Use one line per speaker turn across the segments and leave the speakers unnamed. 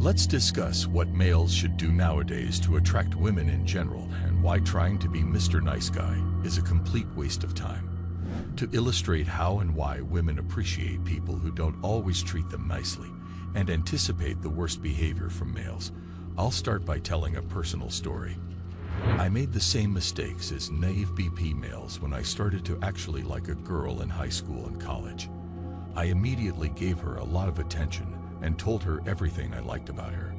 Let's discuss what males should do nowadays to attract women in general and why trying to be Mr. Nice Guy is a complete waste of time. To illustrate how and why women appreciate people who don't always treat them nicely and anticipate the worst behavior from males, I'll start by telling a personal story. I made the same mistakes as naive BP males when I started to actually like a girl in high school and college. I immediately gave her a lot of attention and told her everything I liked about her.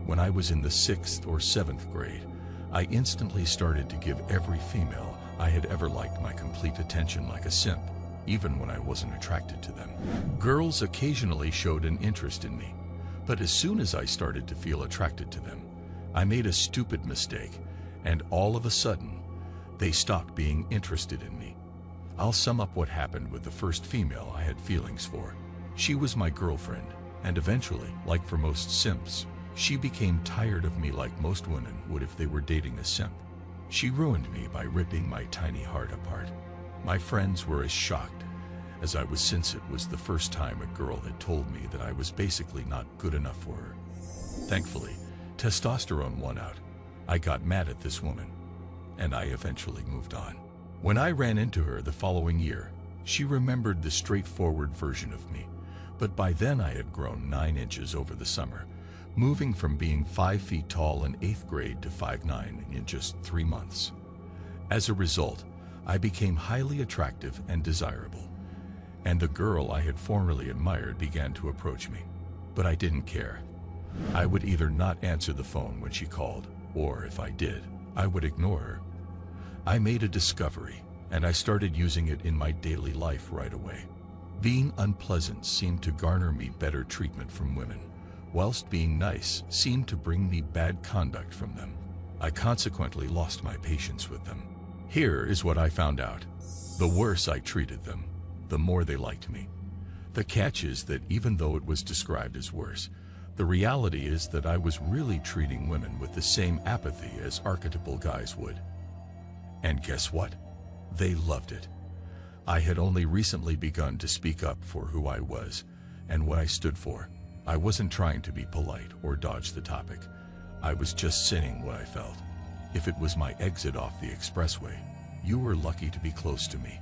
When I was in the 6th or 7th grade, I instantly started to give every female I had ever liked my complete attention like a simp, even when I wasn't attracted to them. Girls occasionally showed an interest in me, but as soon as I started to feel attracted to them, I made a stupid mistake, and all of a sudden, they stopped being interested in me. I'll sum up what happened with the first female I had feelings for. She was my girlfriend, and eventually, like for most simps, she became tired of me like most women would if they were dating a simp. She ruined me by ripping my tiny heart apart. My friends were as shocked as I was, since it was the first time a girl had told me that I was basically not good enough for her. Thankfully, testosterone won out. I got mad at this woman, and I eventually moved on. When I ran into her the following year, she remembered the straightforward version of me, but by then I had grown 9 inches over the summer, moving from being 5 feet tall in 8th grade to 5'9" in just 3 months. As a result, I became highly attractive and desirable, and the girl I had formerly admired began to approach me. But I didn't care. I would either not answer the phone when she called, or if I did, I would ignore her. I made a discovery, and I started using it in my daily life right away. Being unpleasant seemed to garner me better treatment from women, whilst being nice seemed to bring me bad conduct from them. I consequently lost my patience with them. Here is what I found out. The worse I treated them, the more they liked me. The catch is that even though it was described as worse, the reality is that I was really treating women with the same apathy as archetypal guys would. And guess what? They loved it. I had only recently begun to speak up for who I was and what I stood for. I wasn't trying to be polite or dodge the topic. I was just saying what I felt. If it was my exit off the expressway, you were lucky to be close to me.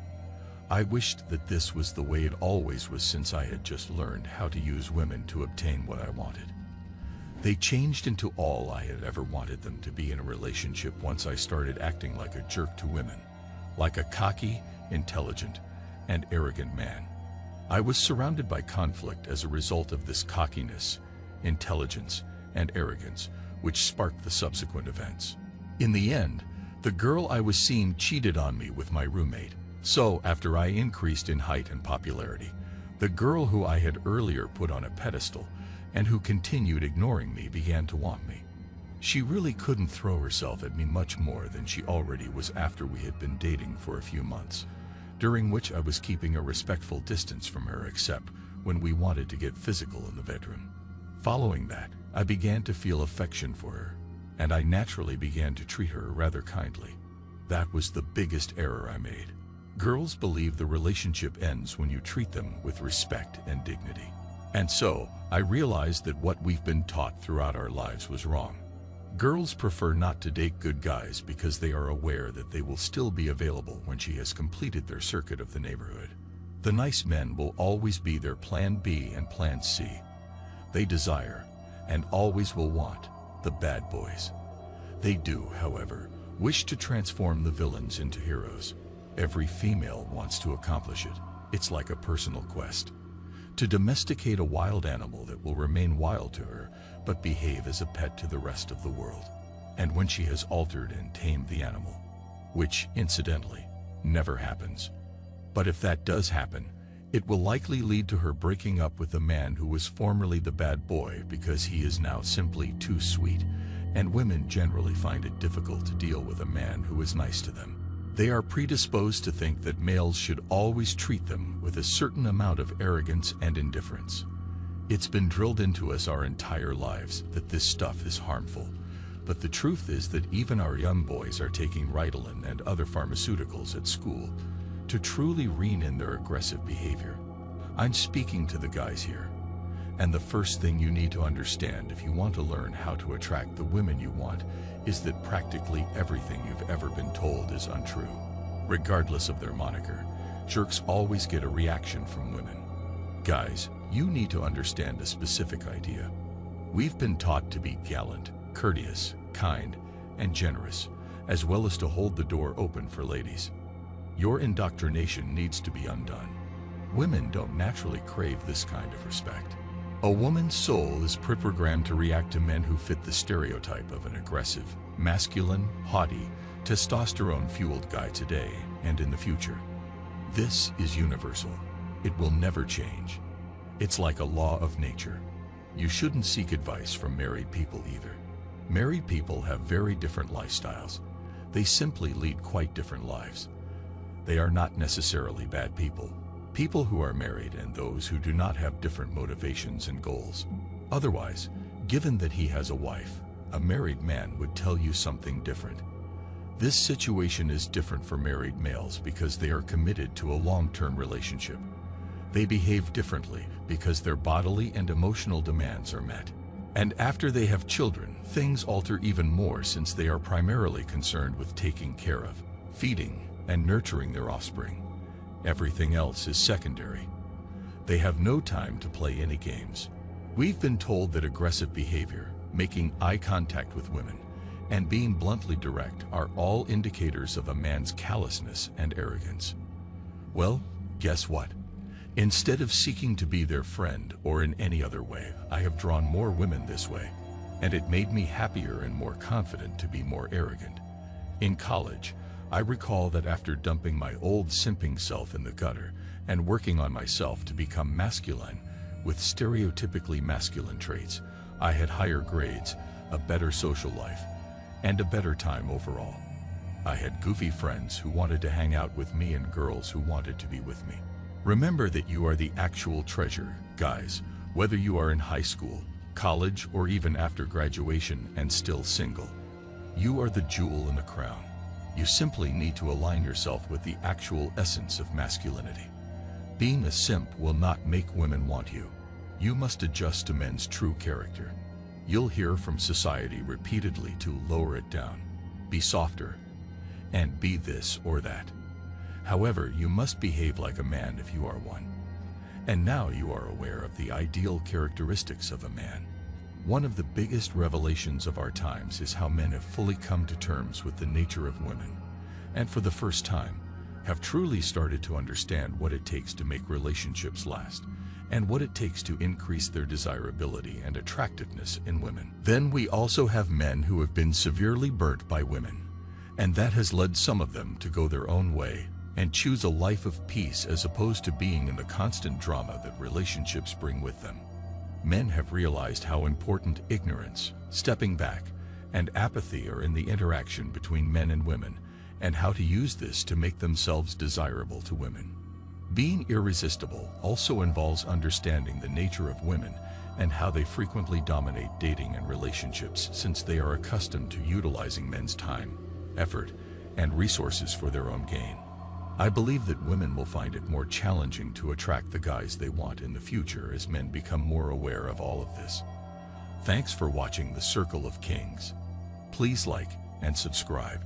I wished that this was the way it always was, since I had just learned how to use women to obtain what I wanted. They changed into all I had ever wanted them to be in a relationship once I started acting like a jerk to women, like a cocky, intelligent, and arrogant man. I was surrounded by conflict as a result of this cockiness, intelligence, and arrogance, which sparked the subsequent events. In the end, the girl I was seeing cheated on me with my roommate. So, after I increased in height and popularity, the girl who I had earlier put on a pedestal and who continued ignoring me began to want me. She really couldn't throw herself at me much more than she already was after we had been dating for a few months, during which I was keeping a respectful distance from her except when we wanted to get physical in the bedroom. Following that, I began to feel affection for her, and I naturally began to treat her rather kindly. That was the biggest error I made. Girls believe the relationship ends when you treat them with respect and dignity. And so, I realized that what we've been taught throughout our lives was wrong. Girls prefer not to date good guys because they are aware that they will still be available when she has completed their circuit of the neighborhood. The nice men will always be their plan B and plan C. They desire, and always will want, the bad boys. They do, however, wish to transform the villains into heroes. Every female wants to accomplish it. It's like a personal quest. To domesticate a wild animal that will remain wild to her, but behave as a pet to the rest of the world. And when she has altered and tamed the animal, which, incidentally, never happens. But if that does happen, it will likely lead to her breaking up with the man who was formerly the bad boy because he is now simply too sweet, and women generally find it difficult to deal with a man who is nice to them. They are predisposed to think that males should always treat them with a certain amount of arrogance and indifference. It's been drilled into us our entire lives that this stuff is harmful, but the truth is that even our young boys are taking Ritalin and other pharmaceuticals at school to truly rein in their aggressive behavior. I'm speaking to the guys here. And the first thing you need to understand if you want to learn how to attract the women you want is that practically everything you've ever been told is untrue. Regardless of their moniker, jerks always get a reaction from women. Guys, you need to understand a specific idea. We've been taught to be gallant, courteous, kind, and generous, as well as to hold the door open for ladies. Your indoctrination needs to be undone. Women don't naturally crave this kind of respect. A woman's soul is pre-programmed to react to men who fit the stereotype of an aggressive, masculine, haughty, testosterone-fueled guy today and in the future. This is universal. It will never change. It's like a law of nature. You shouldn't seek advice from married people either. Married people have very different lifestyles. They simply lead quite different lives. They are not necessarily bad people. People who are married and those who do not have different motivations and goals. Otherwise, given that he has a wife, a married man would tell you something different. This situation is different for married males because they are committed to a long-term relationship. They behave differently because their bodily and emotional demands are met. And after they have children, things alter even more since they are primarily concerned with taking care of, feeding, and nurturing their offspring. Everything else is secondary. They have no time to play any games. We've been told that aggressive behavior, making eye contact with women, and being bluntly direct are all indicators of a man's callousness and arrogance. Well, guess what? Instead of seeking to be their friend or in any other way, I have drawn more women this way, and it made me happier and more confident to be more arrogant. In college, I recall that after dumping my old simping self in the gutter and working on myself to become masculine with stereotypically masculine traits, I had higher grades, a better social life, and a better time overall. I had goofy friends who wanted to hang out with me and girls who wanted to be with me. Remember that you are the actual treasure, guys, whether you are in high school, college, or even after graduation and still single. You are the jewel in the crown. You simply need to align yourself with the actual essence of masculinity. Being a simp will not make women want you. You must adjust to men's true character. You'll hear from society repeatedly to lower it down, be softer, and be this or that. However, you must behave like a man if you are one. And now you are aware of the ideal characteristics of a man. One of the biggest revelations of our times is how men have fully come to terms with the nature of women, and for the first time, have truly started to understand what it takes to make relationships last, and what it takes to increase their desirability and attractiveness in women. Then we also have men who have been severely burnt by women, and that has led some of them to go their own way and choose a life of peace as opposed to being in the constant drama that relationships bring with them. Men have realized how important ignorance, stepping back, and apathy are in the interaction between men and women, and how to use this to make themselves desirable to women. Being irresistible also involves understanding the nature of women and how they frequently dominate dating and relationships since they are accustomed to utilizing men's time, effort, and resources for their own gain. I believe that women will find it more challenging to attract the guys they want in the future as men become more aware of all of this. Thanks for watching The Circle of Kings. Please like and subscribe.